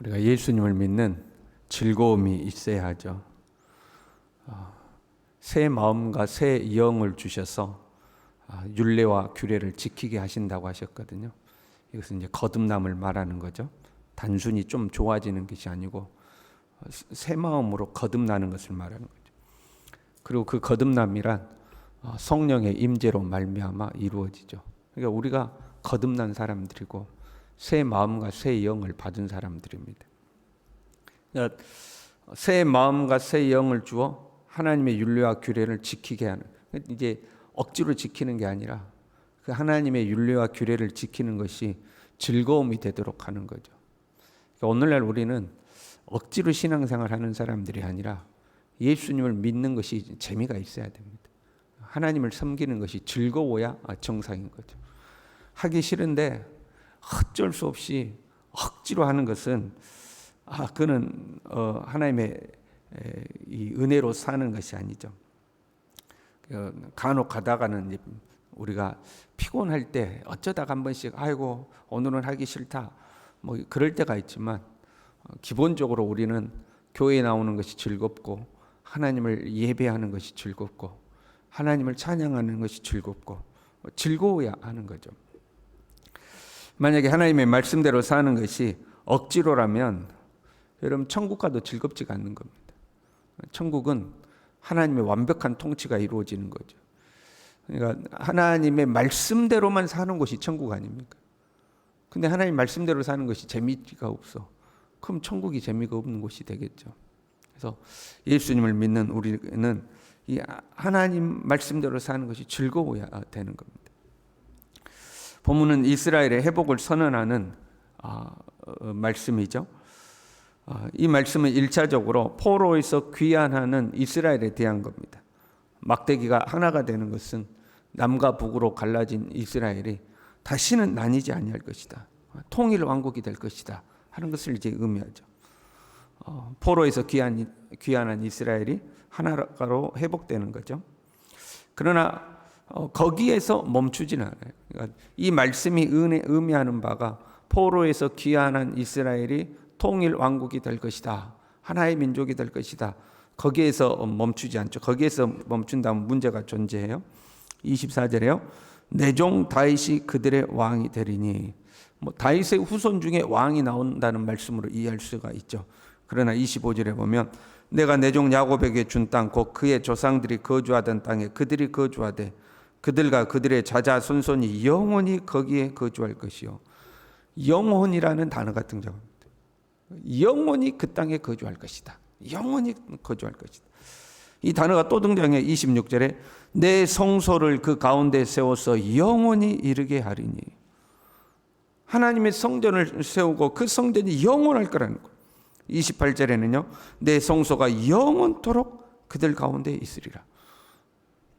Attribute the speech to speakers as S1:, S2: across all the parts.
S1: 우리가 예수님을 믿는 즐거움이 있어야 하죠. 새 마음과 새 영을 주셔서 율례와 규례를 지키게 하신다고 하셨거든요. 이것은 이제 거듭남을 말하는 거죠. 단순히 좀 좋아지는 것이 아니고 새 마음으로 거듭나는 것을 말하는 거죠. 그리고 그 거듭남이란 성령의 임재로 말미암아 이루어지죠. 그러니까 우리가 거듭난 사람들이고 새 마음과 새 영을 받은 사람들입니다. 그러니까 새 마음과 새 영을 주어 하나님의 율례와 규례를 지키게 하는, 이제 억지로 지키는 게 아니라 그 하나님의 율례와 규례를 지키는 것이 즐거움이 되도록 하는 거죠. 그러니까 오늘날 우리는 억지로 신앙생활 하는 사람들이 아니라 예수님을 믿는 것이 재미가 있어야 됩니다. 하나님을 섬기는 것이 즐거워야 정상인 거죠. 하기 싫은데 어쩔 수 없이 억지로 하는 것은 그는 하나님의 이 은혜로 사는 것이 아니죠. 간혹 가다가는 우리가 피곤할 때 어쩌다가 한 번씩 아이고 오늘은 하기 싫다 뭐 그럴 때가 있지만 기본적으로 우리는 교회에 나오는 것이 즐겁고 하나님을 예배하는 것이 즐겁고 하나님을 찬양하는 것이 즐겁고 즐거워야 하는 거죠. 만약에 하나님의 말씀대로 사는 것이 억지로라면 여러분 천국 가도 즐겁지가 않는 겁니다. 천국은 하나님의 완벽한 통치가 이루어지는 거죠. 그러니까 하나님의 말씀대로만 사는 것이 천국 아닙니까? 근데 하나님 말씀대로 사는 것이 재미가 없어. 그럼 천국이 재미가 없는 곳이 되겠죠. 그래서 예수님을 믿는 우리는 이 하나님 말씀대로 사는 것이 즐거워야 되는 겁니다. 본문은 이스라엘의 회복을 선언하는 말씀이죠. 이 말씀은 1차적으로 포로에서 귀환하는 이스라엘에 대한 겁니다. 막대기가 하나가 되는 것은 남과 북으로 갈라진 이스라엘이 다시는 나뉘지 아니할 것이다. 통일 왕국이 될 것이다 하는 것을 이제 의미하죠. 포로에서 귀환한 이스라엘이 하나로 회복되는 거죠. 그러나 거기에서 멈추지는 않아요. 그러니까 이 말씀이 의미하는 바가 포로에서 귀환한 이스라엘이 통일 왕국이 될 것이다. 하나의 민족이 될 것이다. 거기에서 멈추지 않죠. 거기에서 멈춘다면 문제가 존재해요. 24절에요. 내 종 다윗이 그들의 왕이 되리니. 다윗의 후손 중에 왕이 나온다는 말씀으로 이해할 수가 있죠. 그러나 25절에 보면 내가 내 종 야곱에게 준 땅 곧 그의 조상들이 거주하던 땅에 그들이 거주하되 그들과 그들의 자자손손이 영원히 거기에 거주할 것이요. 영원이라는 단어가 등장합니다. 영원히 그 땅에 거주할 것이다. 영원히 거주할 것이다. 이 단어가 또 등장해 26절에 내 성소를 그 가운데 세워서 영원히 이르게 하리니. 하나님의 성전을 세우고 그 성전이 영원할 거라는 거예요. 28절에는요. 내 성소가 영원토록 그들 가운데 있으리라.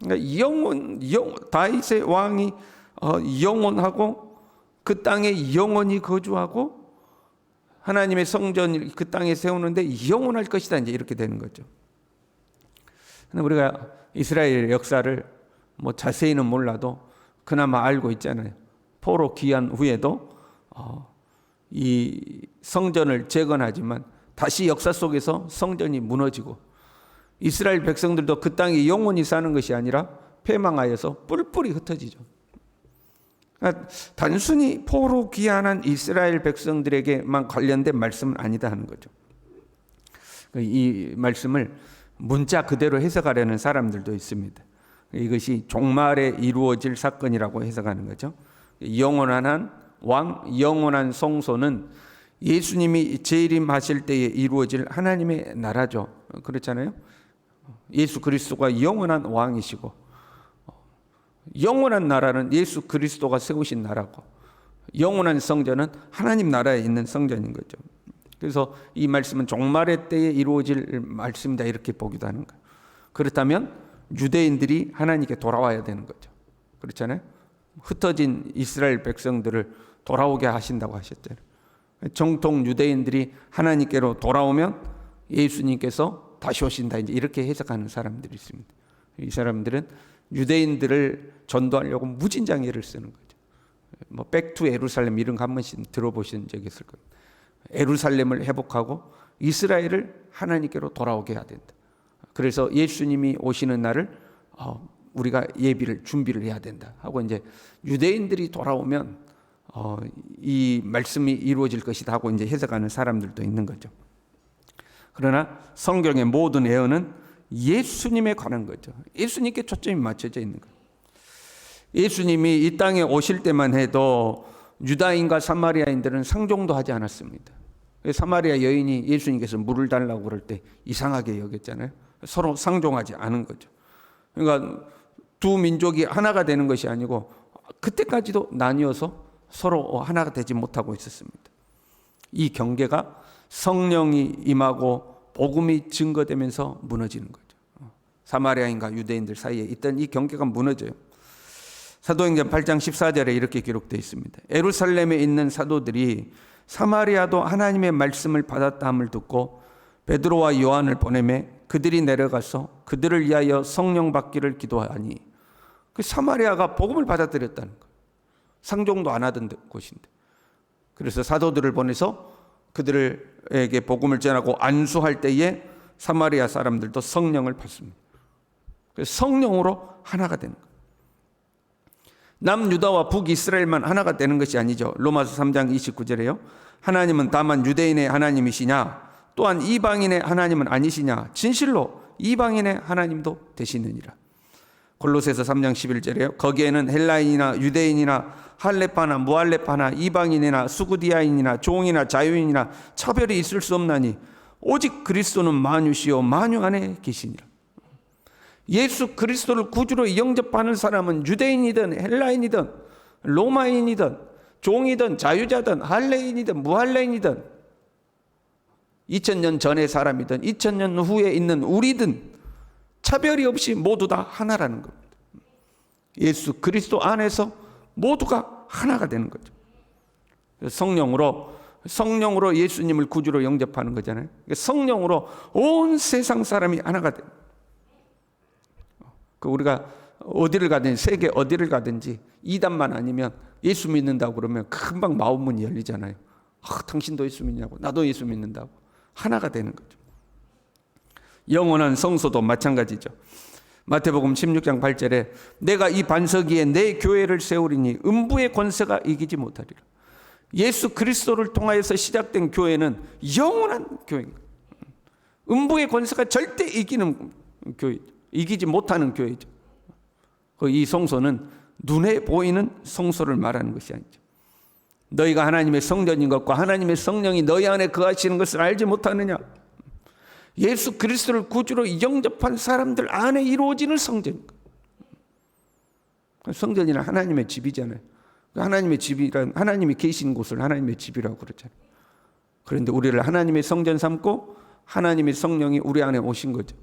S1: 그러니까 다윗의 왕이 영원하고 그 땅에 영원히 거주하고 하나님의 성전을 그 땅에 세우는데 영원할 것이다. 이제 이렇게 되는 거죠. 근데 우리가 이스라엘의 역사를 자세히는 몰라도 그나마 알고 있잖아요. 포로 귀환 후에도 이 성전을 재건하지만 다시 역사 속에서 성전이 무너지고 이스라엘 백성들도 그 땅에 영원히 사는 것이 아니라 패망하여서 뿔뿔이 흩어지죠. 그러니까 단순히 포로 귀환한 이스라엘 백성들에게만 관련된 말씀은 아니다 하는 거죠. 이 말씀을 문자 그대로 해석하려는 사람들도 있습니다. 이것이 종말에 이루어질 사건이라고 해석하는 거죠. 영원한 왕, 영원한 성소는 예수님이 재림하실 때에 이루어질 하나님의 나라죠. 그렇잖아요. 예수 그리스도가 영원한 왕이시고 영원한 나라는 예수 그리스도가 세우신 나라고 영원한 성전은 하나님 나라에 있는 성전인 거죠. 그래서 이 말씀은 종말의 때에 이루어질 말씀이다 이렇게 보기도 하는 거예요. 그렇다면 유대인들이 하나님께 돌아와야 되는 거죠. 그렇잖아요. 흩어진 이스라엘 백성들을 돌아오게 하신다고 하셨잖아요. 정통 유대인들이 하나님께로 돌아오면 예수님께서 다시 오신다 이제 이렇게 해석하는 사람들이 있습니다. 이 사람들은 유대인들을 전도하려고 무진장애를 쓰는 거죠. 백 투 예루살렘 이런 거 한 번씩 들어보신 적이 있을 겁니다. 예루살렘을 회복하고 이스라엘을 하나님께로 돌아오게 해야 된다. 그래서 예수님이 오시는 날을 우리가 준비를 해야 된다 하고, 이제 유대인들이 돌아오면 이 말씀이 이루어질 것이다 하고 이제 해석하는 사람들도 있는 거죠. 그러나 성경의 모든 예언은 예수님에 관한 거죠. 예수님께 초점이 맞춰져 있는 거예요. 예수님이 이 땅에 오실 때만 해도 유다인과 사마리아인들은 상종도 하지 않았습니다. 사마리아 여인이 예수님께서 물을 달라고 그럴 때 이상하게 여겼잖아요. 서로 상종하지 않은 거죠. 그러니까 두 민족이 하나가 되는 것이 아니고 그때까지도 나뉘어서 서로 하나가 되지 못하고 있었습니다. 이 경계가 성령이 임하고 복음이 증거되면서 무너지는 거죠. 사마리아인과 유대인들 사이에 있던 이 경계가 무너져요. 사도행전 8장 14절에 이렇게 기록되어 있습니다. 예루살렘에 있는 사도들이 사마리아도 하나님의 말씀을 받았다함을 듣고 베드로와 요한을 보내매 그들이 내려가서 그들을 위하여 성령 받기를 기도하니, 그 사마리아가 복음을 받아들였다는 거예요. 상종도 안 하던 곳인데. 그래서 사도들을 보내서 그들에게 복음을 전하고 안수할 때에 사마리아 사람들도 성령을 받습니다. 그래서 성령으로 하나가 되는 거예요. 남유다와 북이스라엘만 하나가 되는 것이 아니죠. 로마서 3장 29절에요. 하나님은 다만 유대인의 하나님이시냐, 또한 이방인의 하나님은 아니시냐, 진실로 이방인의 하나님도 되시느니라. 골로새서 3장 11절에요. 거기에는 헬라인이나 유대인이나 할레파나 무할레파나 이방인이나 수구디아인이나 종이나 자유인이나 차별이 있을 수 없나니 오직 그리스도는 만유시요 만유 안에 계시니라. 예수 그리스도를 구주로 영접하는 사람은 유대인이든 헬라인이든 로마인이든 종이든 자유자든 할레인이든 무할레인이든 2000년 전의 사람이든 2000년 후에 있는 우리든 차별이 없이 모두 다 하나라는 겁니다. 예수 그리스도 안에서 모두가 하나가 되는 거죠. 성령으로 예수님을 구주로 영접하는 거잖아요. 성령으로 온 세상 사람이 하나가 돼요. 우리가 어디를 가든지, 세계 어디를 가든지 이단만 아니면 예수 믿는다고 그러면 금방 마음문이 열리잖아요. 당신도 예수 믿냐고, 나도 예수 믿는다고 하나가 되는 거죠. 영원한 성소도 마찬가지죠. 마태복음 16장 8절에 내가 이 반석 위에 내 교회를 세우리니 음부의 권세가 이기지 못하리라. 예수 그리스도를 통하여서 시작된 교회는 영원한 교회입니다. 음부의 권세가 절대 이기는 교회죠. 이기지 못하는 교회죠. 이 성소는 눈에 보이는 성소를 말하는 것이 아니죠. 너희가 하나님의 성전인 것과 하나님의 성령이 너희 안에 거하시는 것을 알지 못하느냐. 예수 그리스도를 구주로 영접한 사람들 안에 이루어지는 성전. 성전이란 하나님의 집이잖아요. 하나님의 집이란 하나님이 계신 곳을 하나님의 집이라고 그러잖아요. 그런데 우리를 하나님의 성전 삼고 하나님의 성령이 우리 안에 오신 거죠.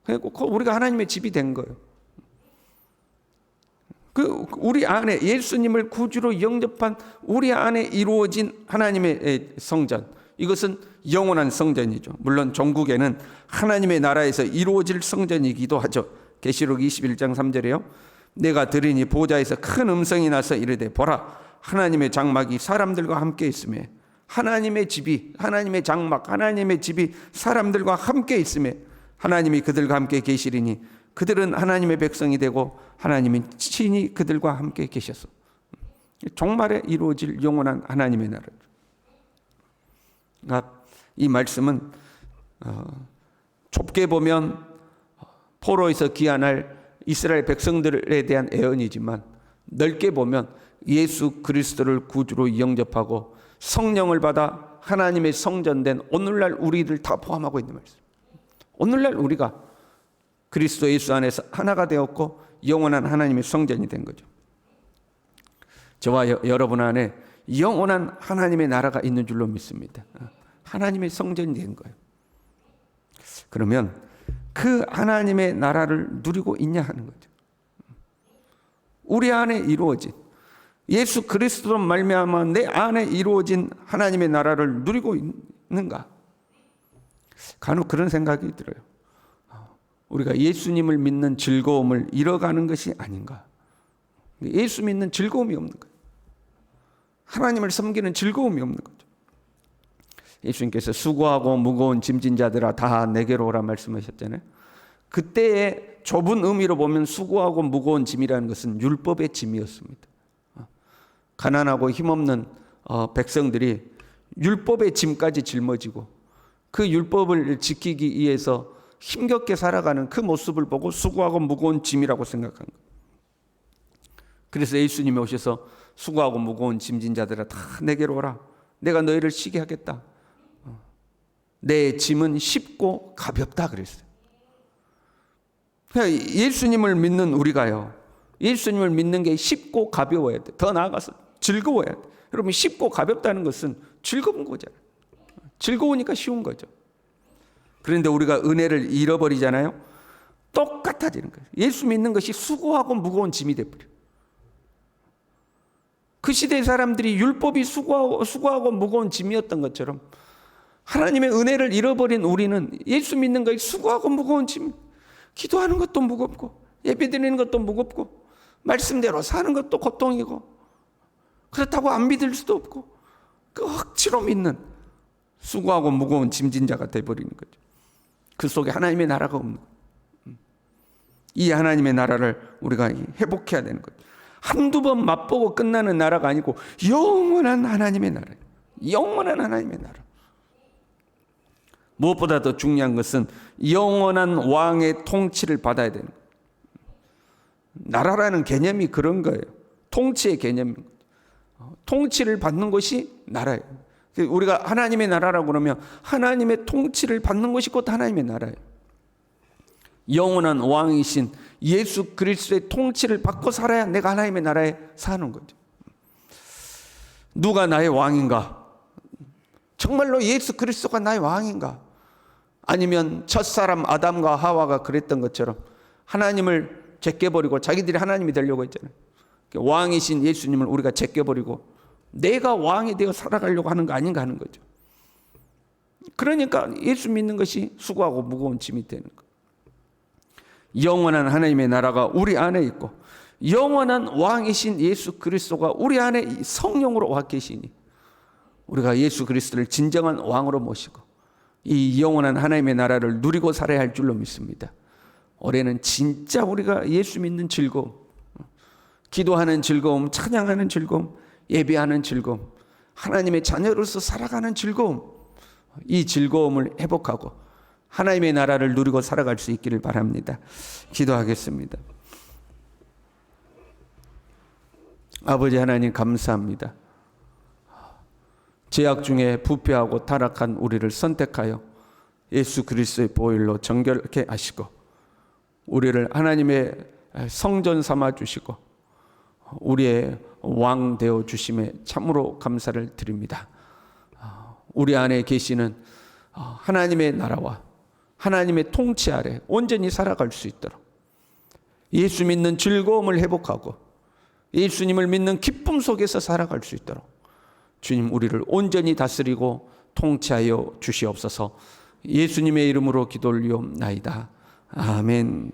S1: 우리가 하나님의 집이 된 거예요. 우리 안에 예수님을 구주로 영접한 우리 안에 이루어진 하나님의 성전, 이것은 영원한 성전이죠. 물론 종국에는 하나님의 나라에서 이루어질 성전이기도 하죠. 계시록 21장 3절에요. 내가 들으니 보좌에서 큰 음성이 나서 이르되 보라, 하나님의 장막이 사람들과 함께 있음에, 하나님의 집이, 하나님의 장막, 하나님의 집이 사람들과 함께 있음에 하나님이 그들과 함께 계시리니 그들은 하나님의 백성이 되고 하나님은 친히 그들과 함께 계셔서. 종말에 이루어질 영원한 하나님의 나라죠. 이 말씀은 좁게 보면 포로에서 귀환할 이스라엘 백성들에 대한 예언이지만 넓게 보면 예수 그리스도를 구주로 영접하고 성령을 받아 하나님의 성전된 오늘날 우리들 다 포함하고 있는 말씀. 오늘날 우리가 그리스도 예수 안에서 하나가 되었고 영원한 하나님의 성전이 된 거죠. 저와 여러분 안에 영원한 하나님의 나라가 있는 줄로 믿습니다. 하나님의 성전이 된 거예요. 그러면 그 하나님의 나라를 누리고 있냐 하는 거죠. 우리 안에 이루어진 예수 그리스도로 말미암아 내 안에 이루어진 하나님의 나라를 누리고 있는가? 간혹 그런 생각이 들어요. 우리가 예수님을 믿는 즐거움을 잃어가는 것이 아닌가? 예수 믿는 즐거움이 없는 거예요. 하나님을 섬기는 즐거움이 없는 거죠. 예수님께서 수고하고 무거운 짐진 자들아 다 내게로 오라 말씀하셨잖아요. 그때의 좁은 의미로 보면 수고하고 무거운 짐이라는 것은 율법의 짐이었습니다. 가난하고 힘없는 백성들이 율법의 짐까지 짊어지고 그 율법을 지키기 위해서 힘겹게 살아가는 그 모습을 보고 수고하고 무거운 짐이라고 생각한 거예요. 그래서 예수님이 오셔서 수고하고 무거운 짐진 자들아 다 내게로 오라. 내가 너희를 쉬게 하겠다. 내 짐은 쉽고 가볍다 그랬어요. 그러니까 예수님을 믿는 우리가요, 예수님을 믿는 게 쉽고 가벼워야 돼. 더 나아가서 즐거워야 돼. 여러분, 쉽고 가볍다는 것은 즐거운 거잖아요. 즐거우니까 쉬운 거죠. 그런데 우리가 은혜를 잃어버리잖아요. 똑같아지는 거예요. 예수 믿는 것이 수고하고 무거운 짐이 돼버려요. 그 시대의 사람들이 율법이 수고하고 무거운 짐이었던 것처럼 하나님의 은혜를 잃어버린 우리는 예수 믿는 것이 수고하고 무거운 짐, 기도하는 것도 무겁고 예배드리는 것도 무겁고 말씀대로 사는 것도 고통이고 그렇다고 안 믿을 수도 없고 그 억지로 믿는 수고하고 무거운 짐진 자가 돼버리는 거죠. 그 속에 하나님의 나라가 없는 거예요. 이 하나님의 나라를 우리가 회복해야 되는 거죠. 한두 번 맛보고 끝나는 나라가 아니고 영원한 하나님의 나라예요. 영원한 하나님의 나라. 무엇보다 더 중요한 것은 영원한 왕의 통치를 받아야 되는 거예요. 나라라는 개념이 그런 거예요. 통치의 개념입니다. 통치를 받는 것이 나라예요. 우리가 하나님의 나라라고 그러면 하나님의 통치를 받는 것이 곧 하나님의 나라예요. 영원한 왕이신 예수 그리스도의 통치를 받고 살아야 내가 하나님의 나라에 사는 거죠. 누가 나의 왕인가? 정말로 예수 그리스도가 나의 왕인가? 아니면 첫사람 아담과 하와가 그랬던 것처럼 하나님을 제껴버리고 자기들이 하나님이 되려고 했잖아요. 왕이신 예수님을 우리가 제껴버리고 내가 왕이 되어 살아가려고 하는 거 아닌가 하는 거죠. 그러니까 예수 믿는 것이 수고하고 무거운 짐이 되는 거예요. 영원한 하나님의 나라가 우리 안에 있고 영원한 왕이신 예수 그리스도가 우리 안에 성령으로 와 계시니 우리가 예수 그리스도를 진정한 왕으로 모시고 이 영원한 하나님의 나라를 누리고 살아야 할 줄로 믿습니다. 올해는 진짜 우리가 예수 믿는 즐거움, 기도하는 즐거움, 찬양하는 즐거움, 예배하는 즐거움, 하나님의 자녀로서 살아가는 즐거움, 이 즐거움을 회복하고 하나님의 나라를 누리고 살아갈 수 있기를 바랍니다. 기도하겠습니다. 아버지 하나님 감사합니다. 죄악 중에 부패하고 타락한 우리를 선택하여 예수 그리스도의 보혈로 정결케 하시고 우리를 하나님의 성전 삼아 주시고 우리의 왕 되어 주심에 참으로 감사를 드립니다. 우리 안에 계시는 하나님의 나라와 하나님의 통치 아래 온전히 살아갈 수 있도록 예수 믿는 즐거움을 회복하고 예수님을 믿는 기쁨 속에서 살아갈 수 있도록 주님 우리를 온전히 다스리고 통치하여 주시옵소서. 예수님의 이름으로 기도 올리옵나이다. 아멘.